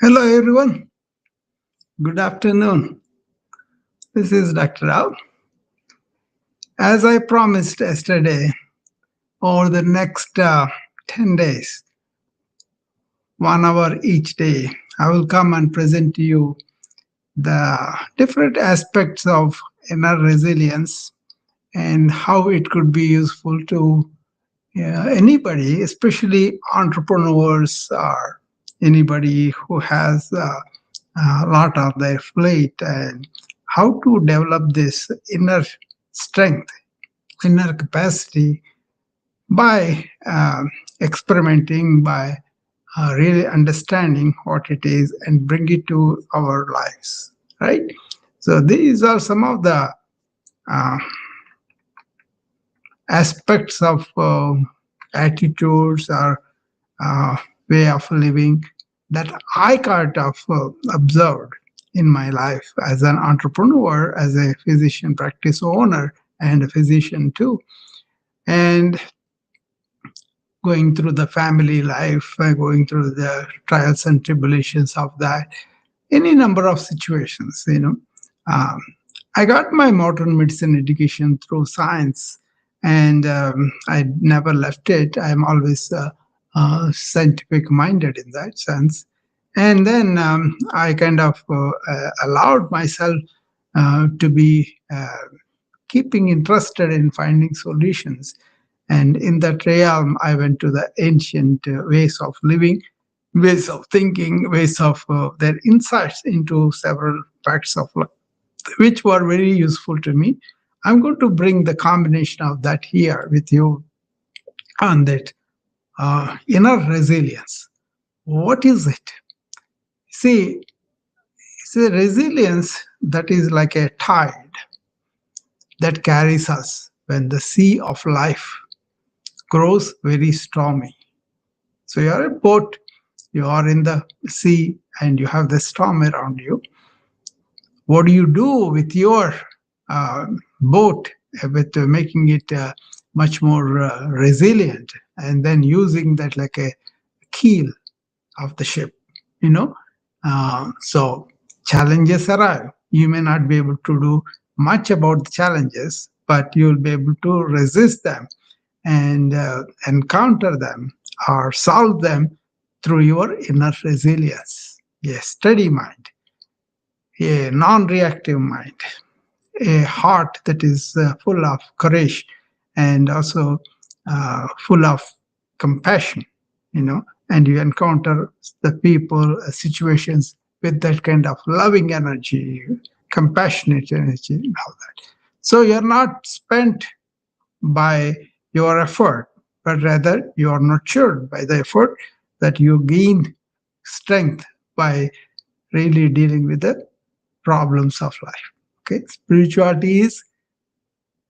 Hello, everyone. Good afternoon. This is Dr. Rao. As I promised yesterday, over the next 10 days, 1 hour each day, I will come and present to you the different aspects of inner resilience and how it could be useful to anybody, especially entrepreneurs or anybody who has a lot on their plate, and how to develop this inner strength, inner capacity by experimenting, by really understanding what it is and bring it to our lives, right? So these are some of the uh, aspects of attitudes or uh, way of living that I kind of observed in my life as an entrepreneur, as a physician practice owner, and a physician too. And going through the family life, going through the trials and tribulations of that, any number of situations. Um, I got my modern medicine education through science, and I never left it. I'm always scientific minded in that sense. And then I kind of allowed myself to be keeping interested in finding solutions. And in that realm, I went to the ancient ways of living, ways of thinking, ways of their insights into several facts of life, which were very useful to me. I'm going to bring the combination of that here with you on that inner resilience. What is it? See, it's a resilience that is like a tide that carries us when the sea of life grows very stormy. So you're a boat, you are in the sea, and you have the storm around you. What do you do with your boat, with making it much more resilient, and then using that like a keel of the ship? You know, so challenges arrive. You may not be able to do much about the challenges, but you'll be able to resist them and encounter them or solve them through your inner resilience. A steady mind, a non reactive mind, a heart that is full of courage and also full of compassion, and you encounter the people, situations with that kind of loving energy, compassionate energy, and all that. So you're not spent by your effort, but rather you are nurtured by the effort that you gain strength by really dealing with the problems of life. Okay, spirituality is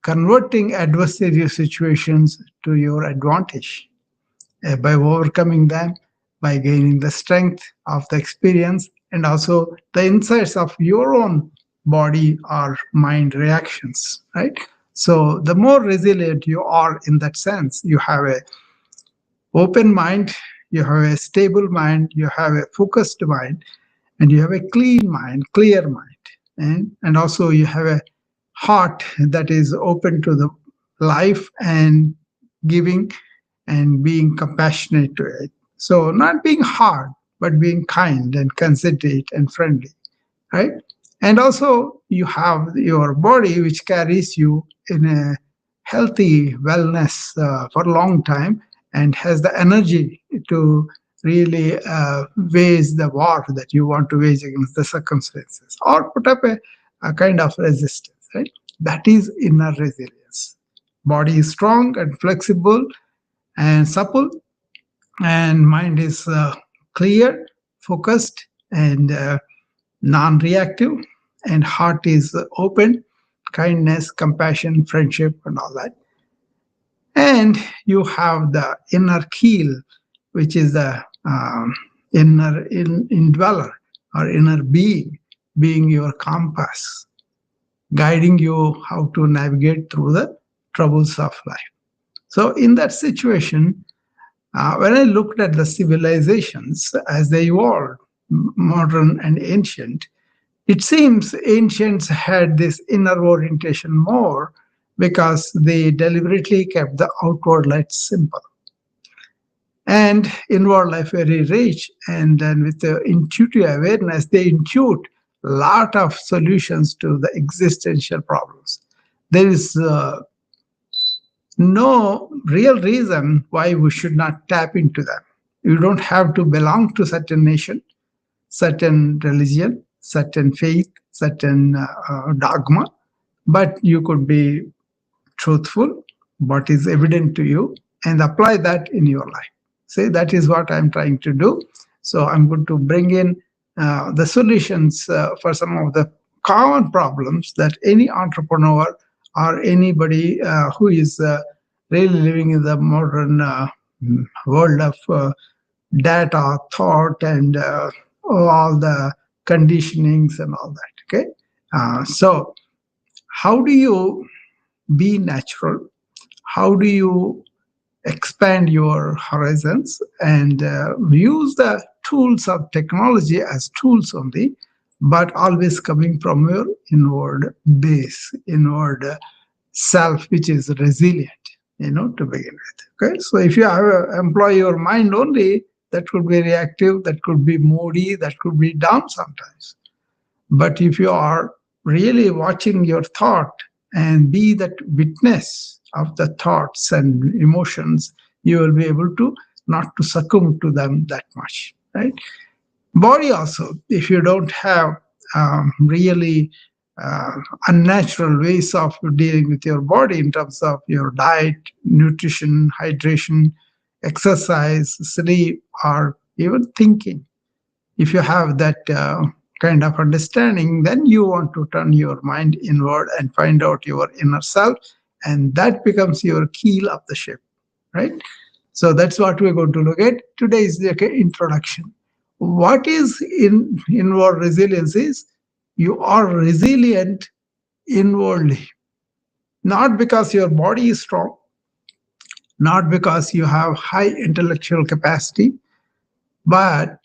converting adversarial situations to your advantage by overcoming them, by gaining the strength of the experience and also the insights of your own body or mind reactions, right? So the more resilient you are in that sense, you have a open mind, you have a stable mind, you have a focused mind, and you have a clean mind, clear mind, and also you have a heart that is open to the life and giving and being compassionate to it. So not being hard, but being kind and considerate and friendly, right? And also you have your body which carries you in a healthy wellness for a long time and has the energy to really wage the war that you want to wage against the circumstances or put up a kind of resistance, right? That is inner resilience. Body is strong and flexible and supple, and mind is clear, focused, and non-reactive, and heart is open, kindness, compassion, friendship, and all that. And you have the inner keel, which is the indweller or inner being your compass, guiding you how to navigate through the troubles of life. So in that situation, when I looked at the civilizations as they evolved, modern and ancient. It seems ancients had this inner orientation more because they deliberately kept the outward life simple and inward life very rich. And then with the intuitive awareness, they intuit a lot of solutions to the existential problems. There is no real reason why we should not tap into them. You don't have to belong to certain nation, certain religion, certain faith, certain dogma, but you could be truthful, what is evident to you, and apply that in your life. See, that is what I'm trying to do. So I'm going to bring in the solutions for some of the common problems that any entrepreneur or anybody who is really living in the modern world of data, thought, and all the conditionings and all that. Okay, so how do you be natural? How do you expand your horizons and use the tools of technology as tools only, but always coming from your inward base, inward self, which is resilient, to begin with. Okay, so if you have employ your mind only, that could be reactive, that could be moody, that could be down sometimes. But if you are really watching your thought and be that witness of the thoughts and emotions, you will be able to not to succumb to them that much, right? Body also, if you don't have really uh, unnatural ways of dealing with your body in terms of your diet, nutrition, hydration, exercise, sleep, or even thinking, if you have that kind of understanding, then you want to turn your mind inward and find out your inner self, and that becomes your keel of the ship, right? So that's what we're going to look at. Today is the introduction. What is in inward resilience is you are resilient inwardly, not because your body is strong, not because you have high intellectual capacity, but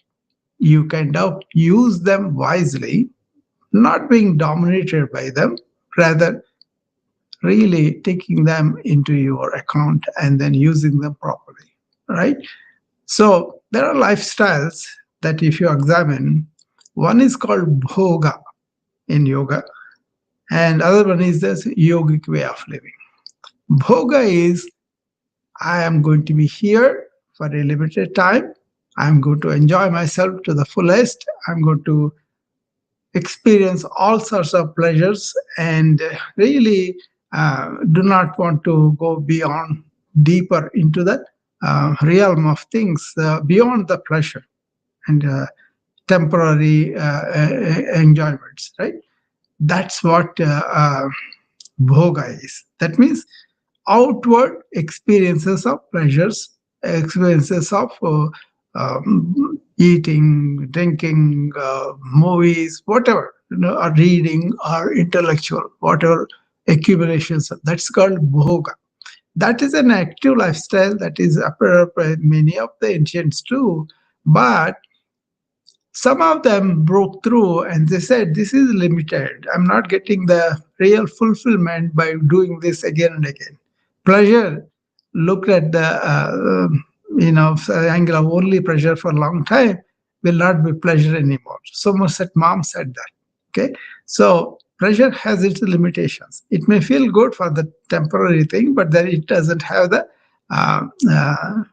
you kind of use them wisely, not being dominated by them, rather really taking them into your account and then using them properly, right? So there are lifestyles that if you examine, one is called bhoga in yoga, and other one is this yogic way of living. Bhoga is I am going to be here for a limited time. I'm going to enjoy myself to the fullest. I'm going to experience all sorts of pleasures and really do not want to go beyond deeper into the realm of things beyond the pleasure and temporary enjoyments, right? That's what bhoga is. That means outward experiences of pleasures, experiences of eating, drinking, movies, whatever, or reading, or intellectual, whatever accumulations. That's called bhoga. That is an active lifestyle that is apparent by many of the ancients too. But some of them broke through and they said, this is limited. I'm not getting the real fulfillment by doing this again and again. Pleasure, looked at the angle of only pleasure for a long time, will not be pleasure anymore. Somerset Maugham said that. Okay, so pleasure has its limitations. It may feel good for the temporary thing, but then it doesn't have the uh, uh,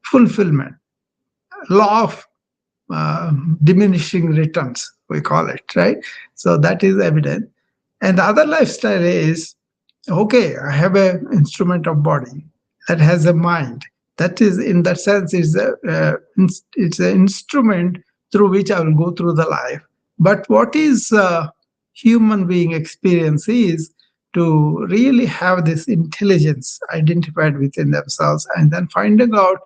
fulfillment. Law of diminishing returns, we call it, right? So that is evident. And the other lifestyle is, okay, I have an instrument of body that has a mind. That is, in that sense, it's an instrument through which I will go through the life. But what is human being experience is to really have this intelligence identified within themselves and then finding out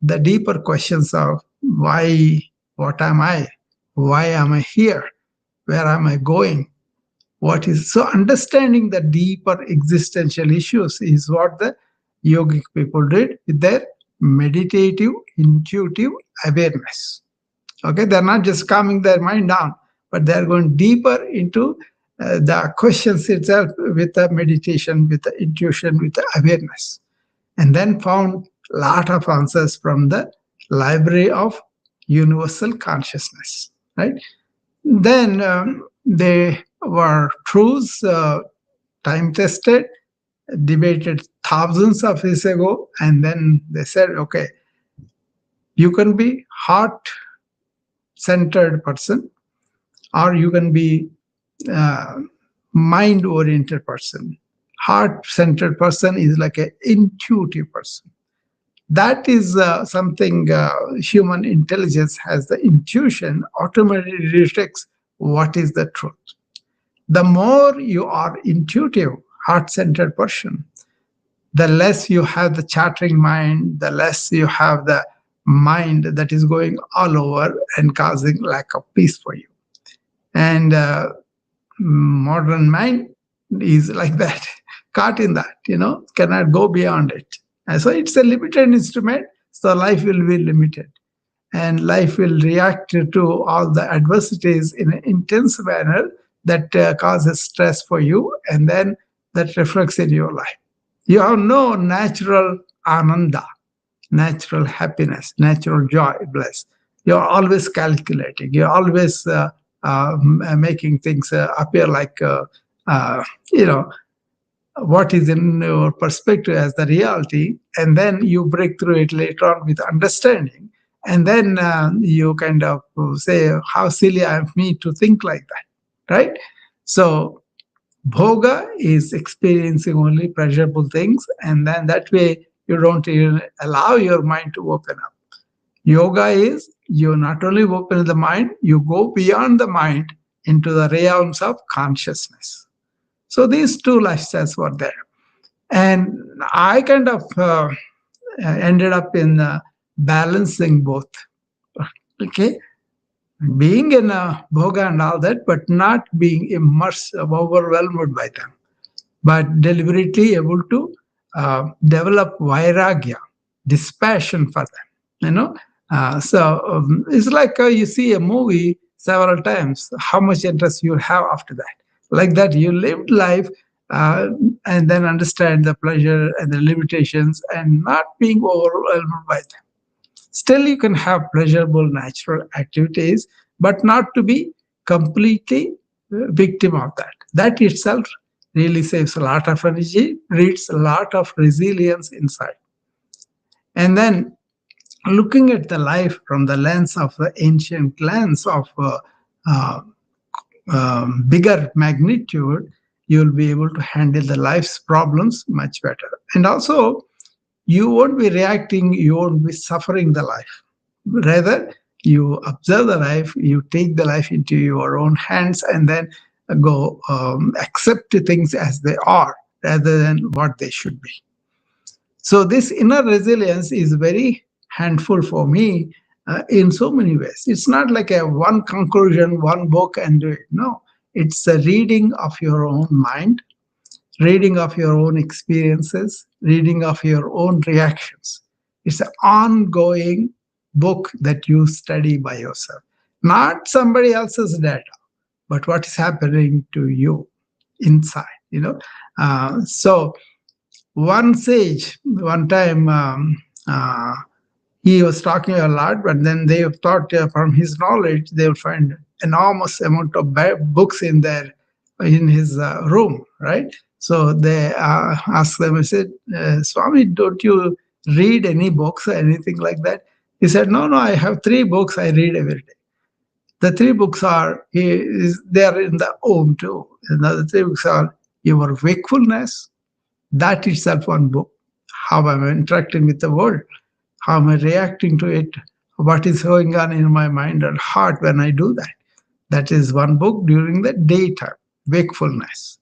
the deeper questions of why, what am I, why am I here, where am I going, what is so understanding the deeper existential issues is what the yogic people did with their meditative intuitive awareness. Okay, they're not just calming their mind down, but they're going deeper into the questions itself with the meditation, with the intuition, with the awareness, and then found a lot of answers from the library of universal consciousness. Right? Then they were truths, time tested, debated thousands of years ago, and then they said, okay, you can be heart centered person, or you can be uh, mind oriented person. Heart centered person is like an intuitive person. That is something human intelligence has, the intuition automatically detects what is the truth. The more you are intuitive, heart centered person, the less you have the chattering mind, the less you have the mind that is going all over and causing lack of peace for you. And modern mind is like that, caught in that, cannot go beyond it. And so it's a limited instrument, so life will be limited. And life will react to all the adversities in an intense manner that causes stress for you, and then that reflects in your life. You have no natural ananda, natural happiness, natural joy, bliss. You're always calculating. You're always making things appear like, you know, what is in your perspective as the reality. And then you break through it later on with understanding. And then you kind of say, how silly I am me to think like that, right? So Bhoga is experiencing only pleasurable things, and then that way you don't even allow your mind to open up. Yoga is you not only open the mind, you go beyond the mind into the realms of consciousness. So these two lifestyles were there. And I kind of ended up in balancing both. Okay, being in a bhoga and all that, but not being immersed, overwhelmed by them, but deliberately able to develop vairagya, dispassion for them. You know, it's like you see a movie several times. How much interest you have after that? Like that, you lived life uh, and then understand the pleasure and the limitations, and not being overwhelmed by them. Still, you can have pleasurable natural activities, but not to be completely victim of that. That itself really saves a lot of energy, breeds a lot of resilience inside. And then looking at the life from the lens of the ancient lens of uh, bigger magnitude, you'll be able to handle the life's problems much better. And also, you won't be reacting, you won't be suffering the life. Rather, you observe the life, you take the life into your own hands, and then go accept things as they are rather than what they should be. So, this inner resilience is very handful for me in so many ways. It's not like a one conclusion, one book, and do it. No, it's a reading of your own mind, reading of your own experiences, reading of your own reactions. It's an ongoing book that you study by yourself, not somebody else's data, but what is happening to you inside. So one sage, one time, he was talking a lot, but then they thought from his knowledge they would find enormous amount of books in his room, right? So they asked them, I said, Swami, don't you read any books or anything like that? He said, no, no, I have three books I read every day. The three books are, they are in the Om too. And the three books are your wakefulness, that itself one book, how I'm interacting with the world, how am I reacting to it, what is going on in my mind and heart when I do that. That is one book during the daytime, wakefulness.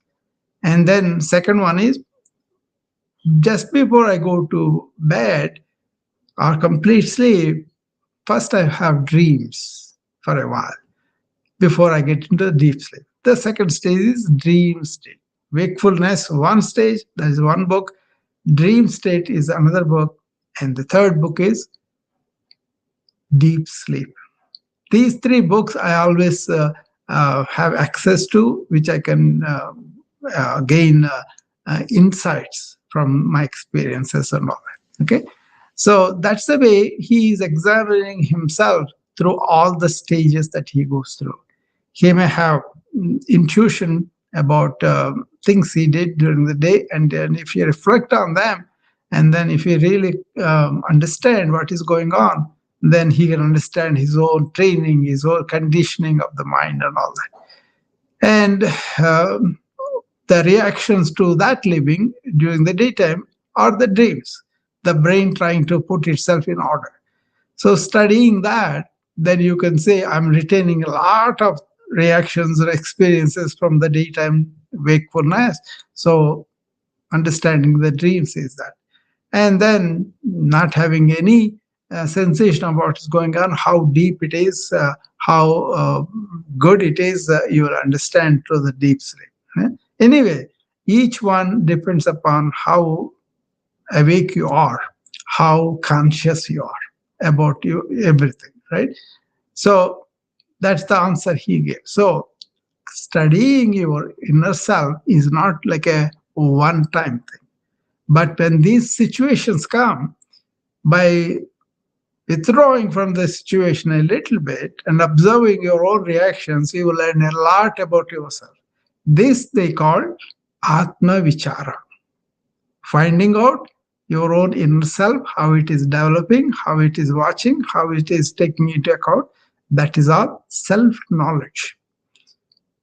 And then second one is just before I go to bed or complete sleep, first I have dreams for a while before I get into the deep sleep. The second stage is dream state. Wakefulness, one stage, that is one book. Dream state is another book. And the third book is deep sleep. These three books I always have access to, which I can gain insights from my experiences and all that. Okay, so that's the way he is examining himself through all the stages that he goes through. He may have intuition about things he did during the day, and then if you reflect on them, and then if you really understand what is going on, then he can understand his own training, his own conditioning of the mind, and all that. And the reactions to that living during the daytime are the dreams, the brain trying to put itself in order. So studying that, then you can say I'm retaining a lot of reactions or experiences from the daytime wakefulness. So understanding the dreams is that. And then not having any sensation of what is going on, how deep it is, how good it is, you will understand through the deep sleep. Anyway, each one depends upon how awake you are, how conscious you are about you, everything, right? So that's the answer he gave. So studying your inner self is not like a one time thing. But when these situations come, by withdrawing from the situation a little bit and observing your own reactions, you will learn a lot about yourself. This they call Atma Vichara, finding out your own inner self, how it is developing, how it is watching, how it is taking into account. That is all self knowledge.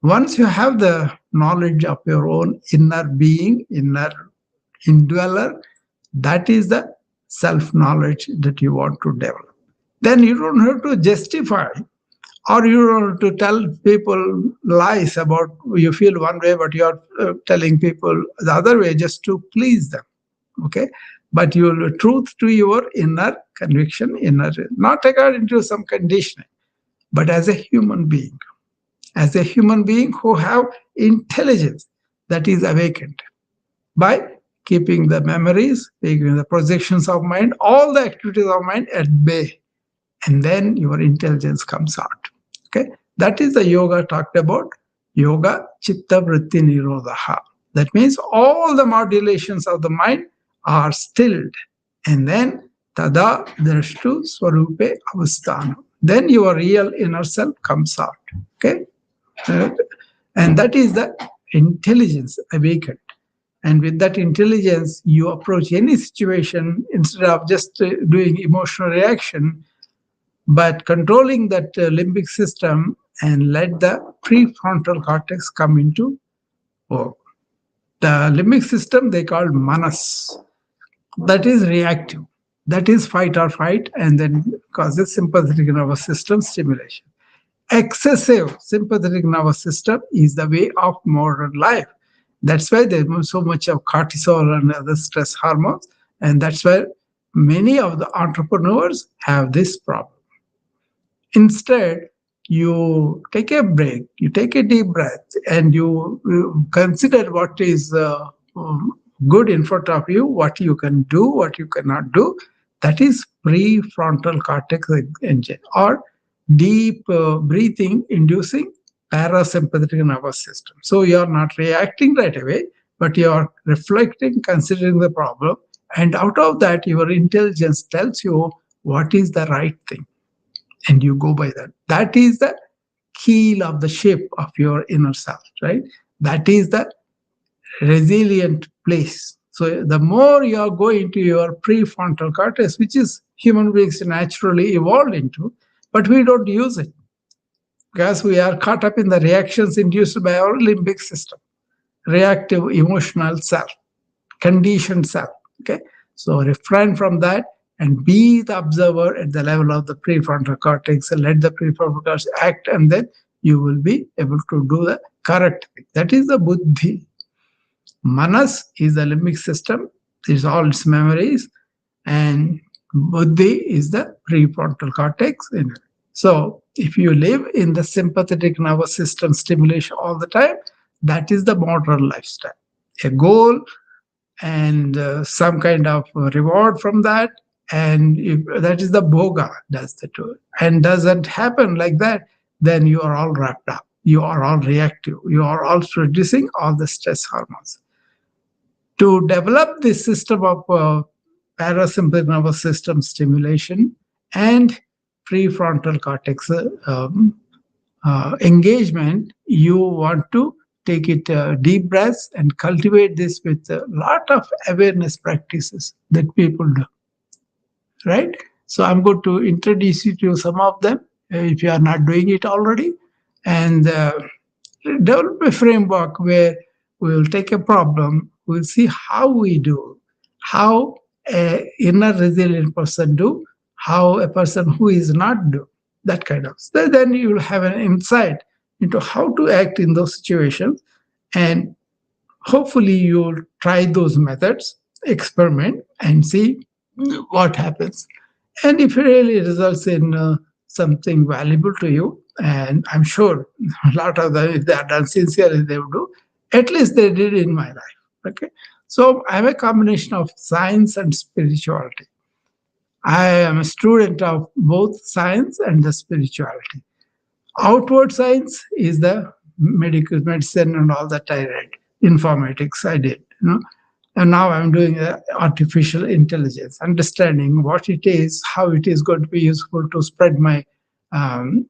Once you have the knowledge of your own inner being, inner indweller, that is the self knowledge that you want to develop. Then you don't have to justify, or you don't have to tell people lies about you feel one way, but you're telling people the other way just to please them. Okay, but you will truth to your inner conviction, inner, not according to some conditioning, but as a human being, as a human being who have intelligence that is awakened by keeping the memories, keeping the projections of mind, all the activities of mind at bay, and then your intelligence comes out. Okay, that is the yoga talked about. Yoga chitta vritti nirodha. That means all the modulations of the mind are stilled, and then tada drashtu swarupe avasthanam. Then your real inner self comes out. Okay, Uh, and that is the intelligence awakened. And with that intelligence, you approach any situation instead of just doing emotional reaction, but controlling that limbic system and let the prefrontal cortex come into work. The limbic system they call manas. That is reactive. That is fight or fight, and then causes sympathetic nervous system stimulation. Excessive sympathetic nervous system is the way of modern life. That's why there's so much of cortisol and other stress hormones, and that's why many of the entrepreneurs have this problem. Instead, you take a break, you take a deep breath, and you consider what is good in front of you, what you can do, what you cannot do. That is prefrontal cortex engine, or deep breathing inducing parasympathetic nervous system. So you are not reacting right away, but you are reflecting, considering the problem, and out of that, your intelligence tells you what is the right thing, and you go by that. That is the keel of the ship of your inner self, right? That is the resilient place. So the more you are going to your prefrontal cortex, which is human beings naturally evolved into, but we don't use it because we are caught up in the reactions induced by our limbic system, reactive emotional self, conditioned self. Okay, so refrain from that and be the observer at the level of the prefrontal cortex, and let the prefrontal cortex act, and then you will be able to do the correct thing. That is the buddhi. Manas is the limbic system, is all its memories, and buddhi is the prefrontal cortex. So, if you live in the sympathetic nervous system stimulation all the time, that is the modern lifestyle. A goal and some kind of reward from that, And if that is the bhoga, that's the truth. And doesn't happen like that, then you are all wrapped up. You are all reactive. You are also producing all the stress hormones. To develop this system of parasympathetic nervous system stimulation and prefrontal cortex engagement, you want to take it deep breaths and cultivate this with a lot of awareness practices that people do, right? So I'm going to introduce you to some of them if you are not doing it already, and develop a framework where we will take a problem, we'll see how we do, how a inner resilient person do, how a person who is not do, that kind of. So then you will have an insight into how to act in those situations, and hopefully you'll try those methods, experiment, and see what happens. And if it really results in something valuable to you, and I'm sure a lot of them, if they are done sincerely, they will do, at least they did in my life. Okay. So I'm a combination of science and spirituality. I am a student of both science and the spirituality. Outward science is the medical medicine and all that I read. Informatics I did, and now I'm doing artificial intelligence, understanding what it is, how it is going to be useful to spread my um,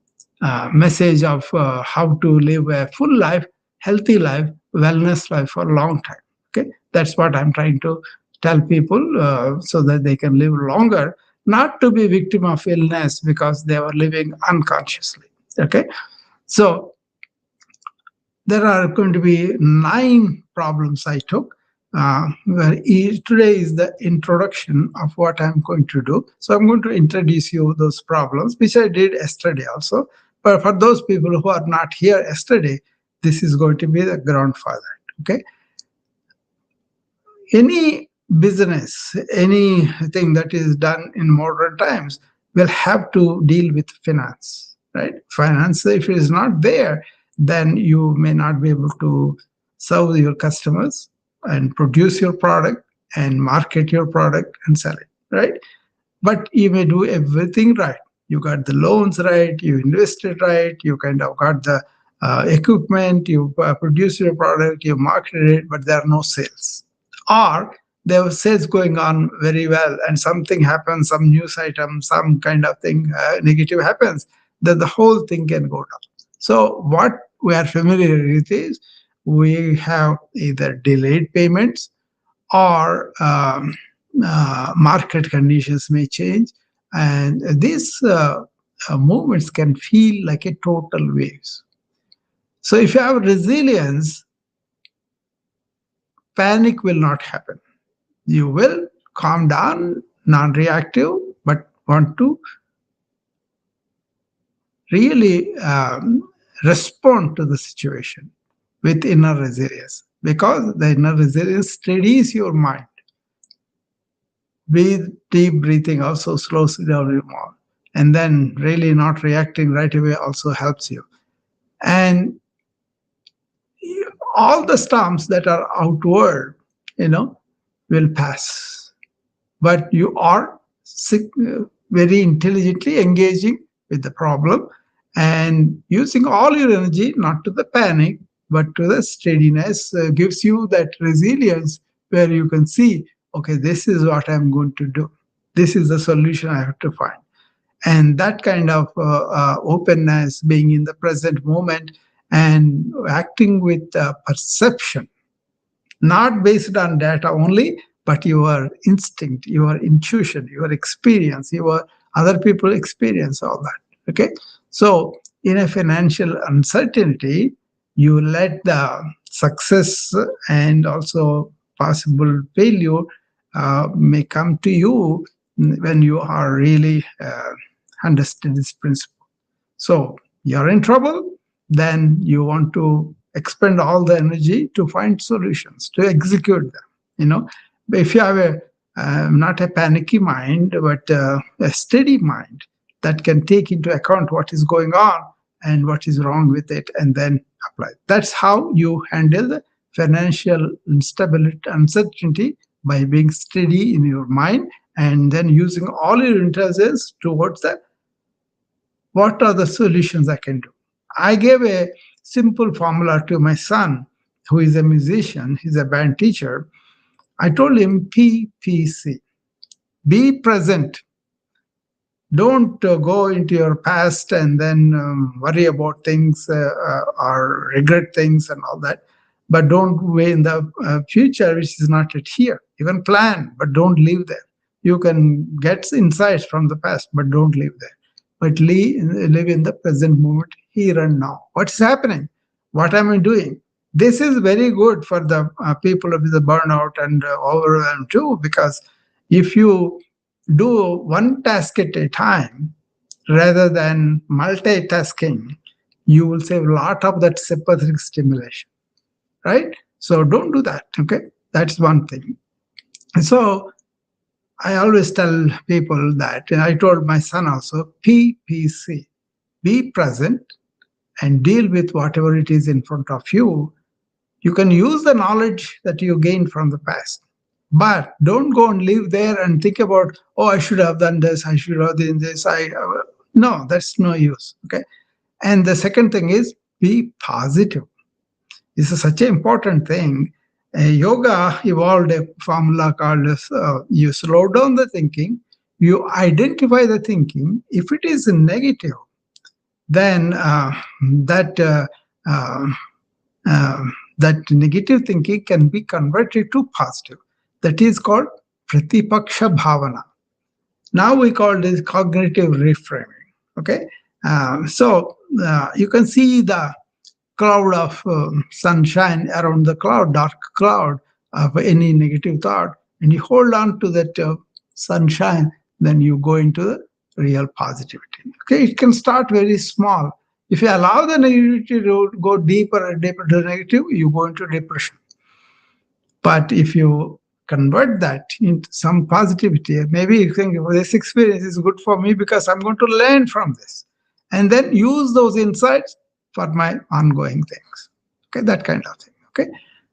message of how to live a full life, healthy life, wellness life for a long time. Okay, that's what I'm trying to tell people so that they can live longer, not to be victim of illness because they were living unconsciously. Okay, so there are going to be 9 problems I took. Today is the introduction of what I'm going to do. So I'm going to introduce you those problems, which I did yesterday also. But for those people who are not here yesterday, this is going to be the ground for that. Okay. Any business, anything that is done in modern times will have to deal with finance, right? Finance, if it is not there, then you may not be able to serve your customers and produce your product and market your product and sell it, right? But you may do everything right. You got the loans right, you invested right, you kind of got the equipment, you produce your product, you marketed it, but there are no sales. Or there was sales going on very well and something happens, some news item, some kind of thing negative happens, then the whole thing can go down. So what we are familiar with is we have either delayed payments or market conditions may change, and these movements can feel like a total waves. So if you have resilience, panic will not happen. You will calm down, non-reactive, but want to really respond to the situation with inner resilience, because the inner resilience steadies your mind. Breathe, deep breathing also slows down your mind. And then really not reacting right away also helps you. And all the storms that are outward, you know, will pass. But you are very intelligently engaging with the problem and using all your energy, not to the panic, but to the steadiness, gives you that resilience where you can see, okay, this is what I'm going to do. This is the solution I have to find. And that kind of openness, being in the present moment and acting with perception, not based on data only, but your instinct, your intuition, your experience, your other people experience, all that. Okay. So in a financial uncertainty, you let the success and also possible failure may come to you when you are really understand this principle. So you're in trouble, then you want to expend all the energy to find solutions, to execute them. You know, if you have a not a panicky mind, but a steady mind that can take into account what is going on and what is wrong with it, and then apply. That's how you handle the financial instability, uncertainty, by being steady in your mind and then using all your intelligence towards that, what are the solutions I can do. I gave a simple formula to my son, who is a musician, he's a band teacher. I told him PPC, be present. Don't go into your past and then worry about things or regret things and all that. But don't wait in the future, which is not yet here. You can plan, but don't live there. You can get insights from the past, but don't live there. But live in the present moment, here and now. What's happening? What am I doing? This is very good for the people with the burnout and overwhelm too, because if you do one task at a time rather than multitasking, you will save a lot of that sympathetic stimulation, right? So don't do that. Okay, that's one thing. So I always tell people that, and I told my son also, PPC, be present and deal with whatever it is in front of you. You can use the knowledge that you gained from the past, but don't go and live there and think about, oh, I should have done this, I should have done this. No, that's no use. Okay. And the second thing is be positive. This is such an important thing. Yoga evolved a formula called you slow down the thinking, you identify the thinking. If it is negative, then that uh, uh, that negative thinking can be converted to positive. That is called pratipaksha bhavana. Now we call this cognitive reframing. Okay, so you can see the cloud of sunshine around the cloud, dark cloud of any negative thought, and you hold on to that sunshine, then you go into the real positivity. Okay, it can start very small. If you allow the negativity to go deeper and deeper to negative, you go into depression. But if you convert that into some positivity, maybe you think, well, this experience is good for me because I'm going to learn from this. And then use those insights for my ongoing things. Okay, that kind of thing. Okay.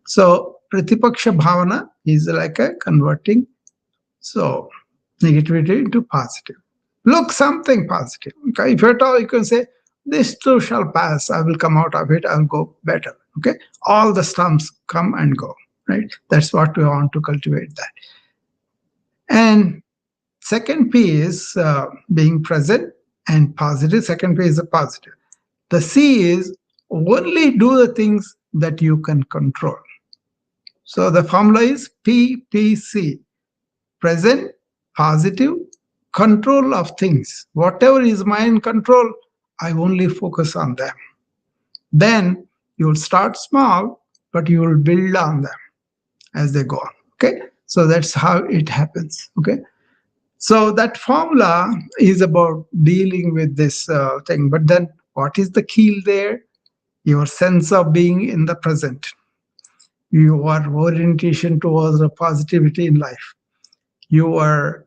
So Pratipaksha Bhavana is like a converting so negativity into positive. Look something positive. Okay. If at all you can say, this too shall pass, I will come out of it, I'll go better. Okay. All the storms come and go. Right. That's what we want to cultivate that. And second P is being present and positive. Second P is a positive. The C is only do the things that you can control. So the formula is PPC, present, positive, control of things. Whatever is my control, I only focus on them. Then you will start small, but you will build on them as they go on. Okay, so that's how it happens. Okay, so that formula is about dealing with this thing. But then what is the key there? Your sense of being in the present, your orientation towards the positivity in life, your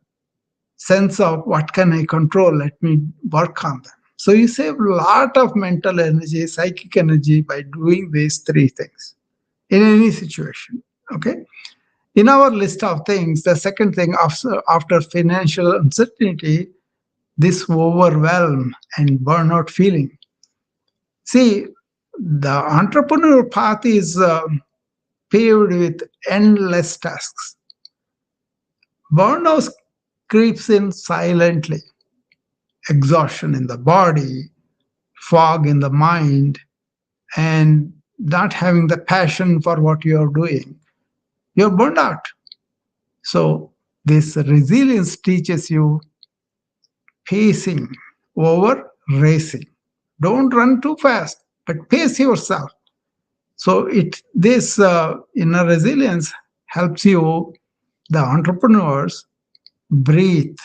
sense of what can I control, let me work on them. So you save a lot of mental energy, psychic energy by doing these three things in any situation. Okay. In our list of things, the second thing after financial uncertainty, this overwhelm and burnout feeling. See, the entrepreneurial path is paved with endless tasks. Burnout creeps in silently. Exhaustion in the body, fog in the mind, and not having the passion for what you are doing. You're burned out. So this resilience teaches you pacing over racing. Don't run too fast, but pace yourself. So this inner resilience helps you, the entrepreneurs, breathe,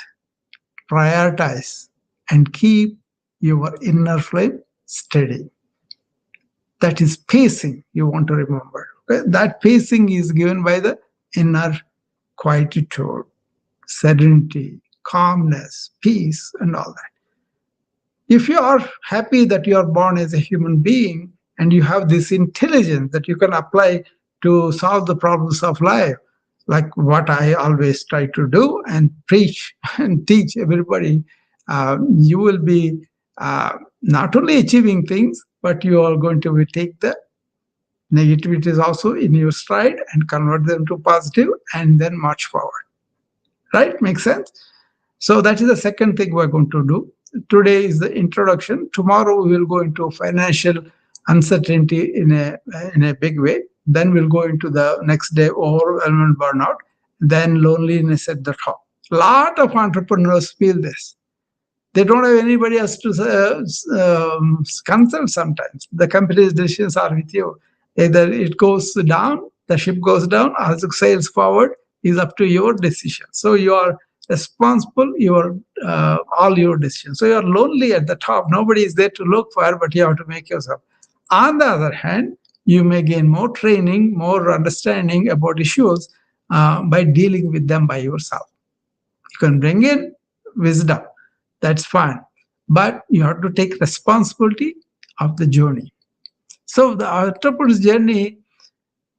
prioritize, and keep your inner flame steady. That is pacing you want to remember. Okay? That pacing is given by the inner quietude, serenity, calmness, peace, and all that. If you are happy that you are born as a human being and you have this intelligence that you can apply to solve the problems of life, like what I always try to do and preach and teach everybody. You will be not only achieving things, but you are going to be take the negativities also in your stride and convert them to positive and then march forward. Right? Makes sense? So that is the second thing we're going to do. Today is the introduction. Tomorrow we will go into financial uncertainty in a big way. Then we'll go into the next day overwhelm and burnout. Then loneliness at the top. A lot of entrepreneurs feel this. They don't have anybody else to consult sometimes. The company's decisions are with you. Either it goes down, the ship goes down, or it sails forward is up to your decision. So you are responsible, your all your decisions. So you are lonely at the top. Nobody is there to look for, but you have to make yourself. On the other hand, you may gain more training, more understanding about issues by dealing with them by yourself. You can bring in wisdom, that's fine. But you have to take responsibility of the journey. So the entrepreneur's journey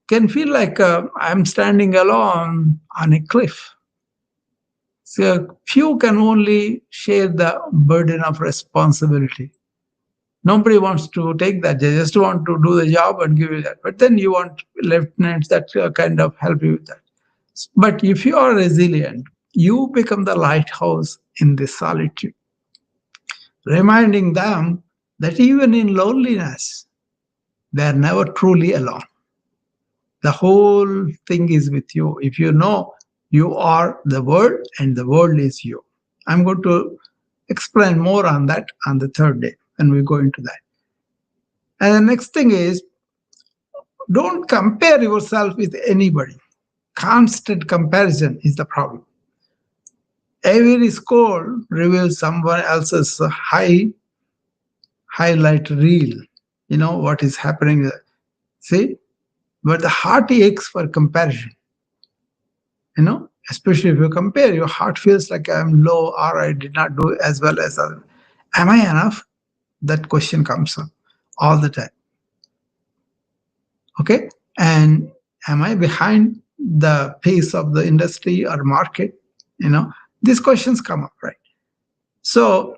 can feel like I'm standing alone on a cliff. So few can only share the burden of responsibility. Nobody wants to take that. They just want to do the job and give you that. But then you want lieutenants that kind of help you with that. But if you are resilient, you become the lighthouse in this solitude, reminding them that even in loneliness, they are never truly alone. The whole thing is with you. If you know you are the world and the world is you. I'm going to explain more on that on the third day when we go into that. And the next thing is, don't compare yourself with anybody. Constant comparison is the problem. Every score reveals someone else's highlight reel. You know what is happening there. See? But the heart aches for comparison. Especially if you compare, your heart feels like I'm low or I did not do as well as others. Am I enough? That question comes up all the time. Okay. And am I behind the pace of the industry or market? These questions come up, right? So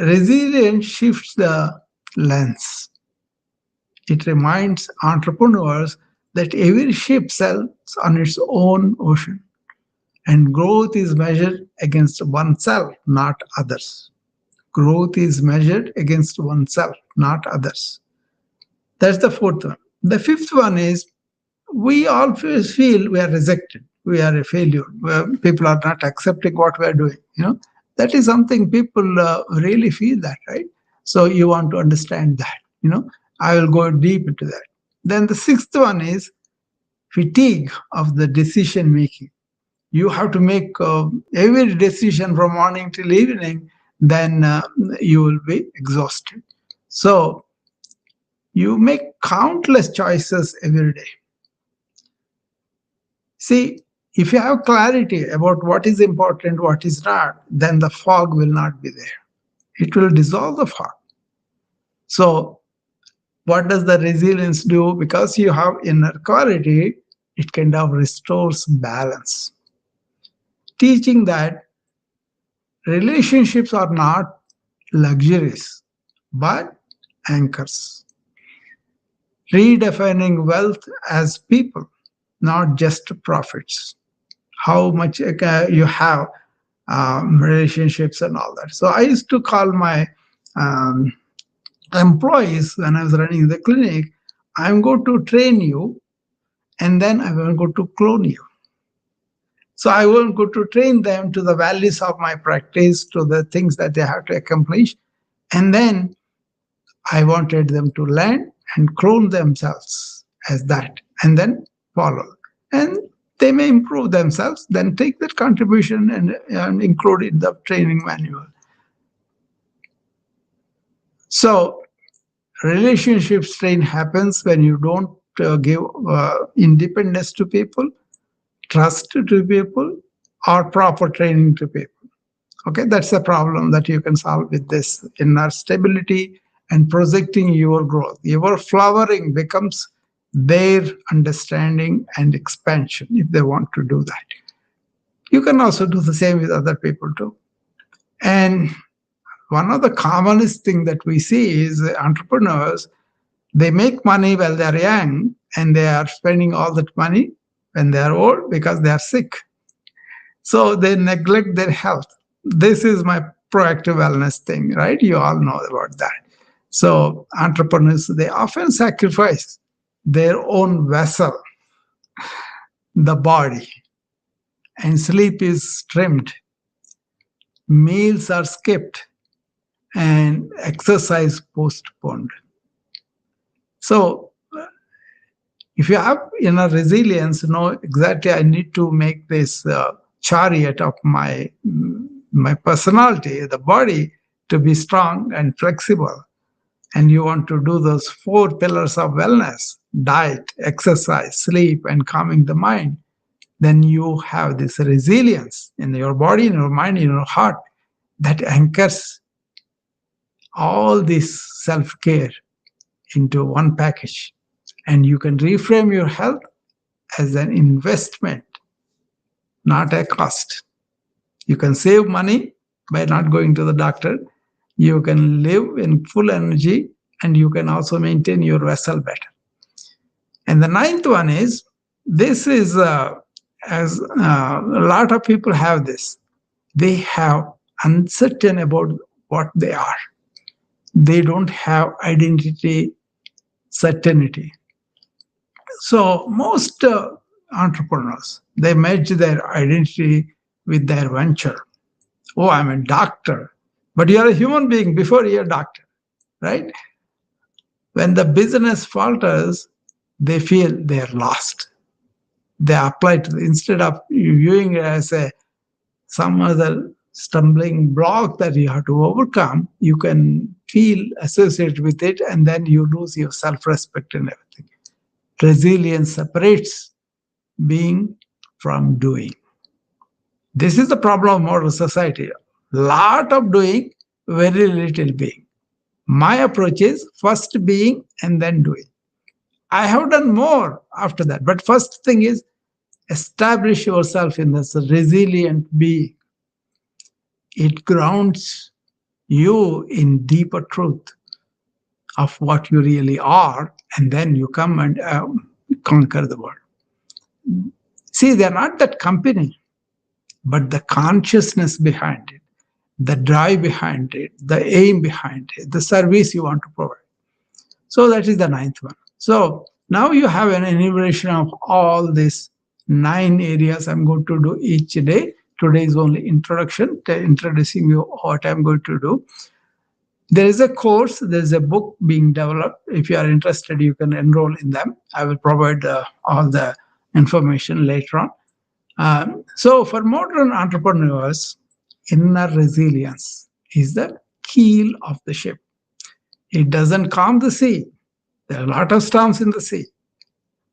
resilience shifts the lens. It reminds entrepreneurs that every ship sails on its own ocean, and growth is measured against oneself, not others. Growth is measured against oneself, not others. That's the fourth one. The fifth one is, we always feel we are rejected. We are a failure. People are not accepting what we are doing. That is something people really feel that, right? So you want to understand that. I will go deep into that. Then the sixth one is fatigue of the decision making. You have to make every decision from morning till evening, then you will be exhausted. So you make countless choices every day. See, if you have clarity about what is important, what is not, then the fog will not be there. It will dissolve the fog. So what does the resilience do? Because you have inner clarity, it kind of restores balance. Teaching that relationships are not luxuries, but anchors. Redefining wealth as people, not just profits. How much you have, relationships and all that. So I used to call my um, employees when I was running the clinic, I'm going to train you and then I will go to clone you. So I will go to train them to the values of my practice, to the things that they have to accomplish. And then I wanted them to learn and clone themselves as that and then follow. And they may improve themselves, then take that contribution and include in the training manual. So relationship strain happens when you don't give independence to people, trust to people, or proper training to people. Okay, that's a problem that you can solve with this inner stability and projecting your growth. Your flowering becomes their understanding and expansion if they want to do that. You can also do the same with other people too. And one of the commonest thing that we see is entrepreneurs, they make money while they're young and they are spending all that money when they are old because they are sick. So they neglect their health. This is my proactive wellness thing, right? You all know about that. So entrepreneurs, they often sacrifice their own vessel, the body, and sleep is trimmed, meals are skipped, and exercise postponed. So if you have inner resilience, know exactly I need to make this chariot of my personality, the body, to be strong and flexible. And you want to do those four pillars of wellness: diet, exercise, sleep, and calming the mind. Then you have this resilience in your body, in your mind, in your heart that anchors all this self care into one package. And you can reframe your health as an investment, not a cost. You can save money by not going to the doctor. You can live in full energy and you can also maintain your vessel better. And the ninth one is this is as a lot of people have this. They have uncertain about what they are. They don't have identity certainty. So most entrepreneurs, they merge their identity with their venture. Oh, I'm a doctor, but you're a human being before you're a doctor, right? When the business falters, they feel they're lost. They apply to instead of viewing it as a some other stumbling block that you have to overcome, you can feel associated with it, and then you lose your self-respect and everything. Resilience separates being from doing. This is the problem of modern society. Lot of doing, very little being. My approach is first being and then doing. I have done more after that. But first thing is establish yourself in this resilient being. It grounds you in deeper truth of what you really are, and then you come and conquer the world. See, they're not that company, but the consciousness behind it, the drive behind it, the aim behind it, the service you want to provide. So that is the ninth one. So now you have an enumeration of all these 9 areas I'm going to do each day. Today is only introduction, introducing you what I'm going to do. There is a course, there's a book being developed. If you are interested, you can enroll in them. I will provide all the information later on. So for modern entrepreneurs, inner resilience is the keel of the ship. It doesn't calm the sea. There are a lot of storms in the sea,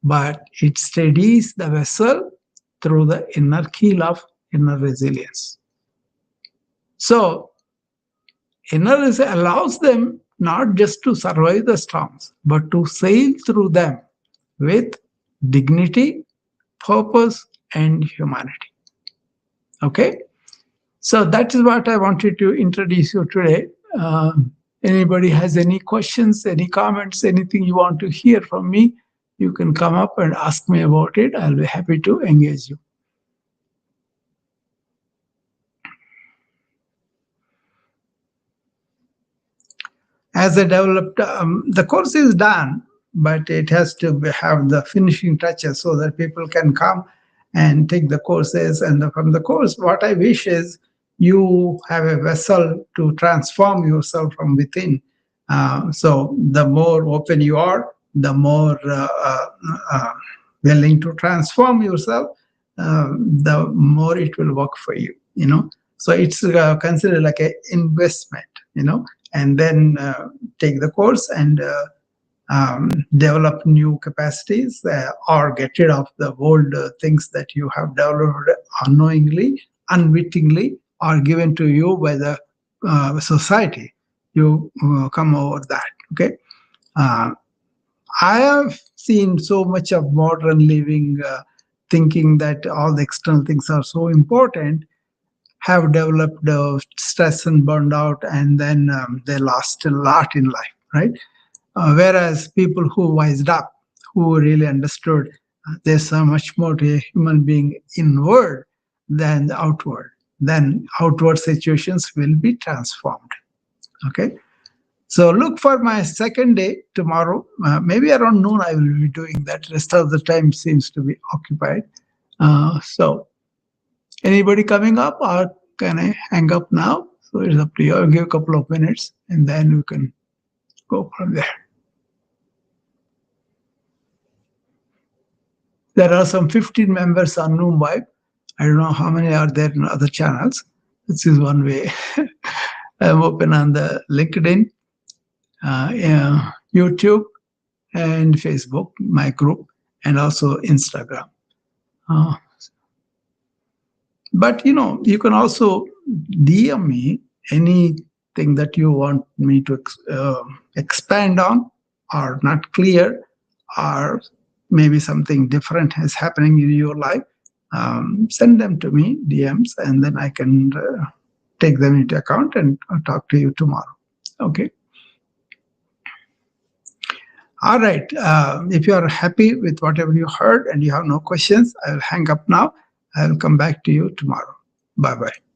but it steadies the vessel through the inner keel of inner resilience. So inner resilience allows them not just to survive the storms, but to sail through them with dignity, purpose, and humanity. Okay? So that is what I wanted to introduce you today. Anybody has any questions, any comments, anything you want to hear from me, you can come up and ask me about it. I'll be happy to engage you. As I developed, the course is done, but it has to have the finishing touches so that people can come and take the courses. And from the course, what I wish is you have a vessel to transform yourself from within. So the more open you are, the more willing to transform yourself, the more it will work for you. So it's considered like an investment. And then take the course and develop new capacities or get rid of the old things that you have developed unknowingly, unwittingly, or given to you by the society. You come over that. Okay. I have seen so much of modern living, thinking that all the external things are so important, have developed stress and burned out, and then they lost a lot in life, right? Whereas people who wised up, who really understood there's so much more to a human being inward than the outward, then outward situations will be transformed. Okay. So look for my second day tomorrow. Maybe around noon I will be doing that. Rest of the time seems to be occupied. So anybody coming up, or can I hang up now? So it's up to you. I'll give a couple of minutes and then we can go from there. There are some 15 members on Mumbai. I don't know how many are there in other channels. This is one way. I'm open on the LinkedIn, yeah, YouTube, and Facebook, my group, and also Instagram. Uh, but you can also DM me anything that you want me to expand on, or not clear, or maybe something different is happening in your life. Send them to me, DMs, and then I can take them into account and talk to you tomorrow. Okay. All right. If you are happy with whatever you heard and you have no questions, I'll hang up now. I'll come back to you tomorrow. Bye bye.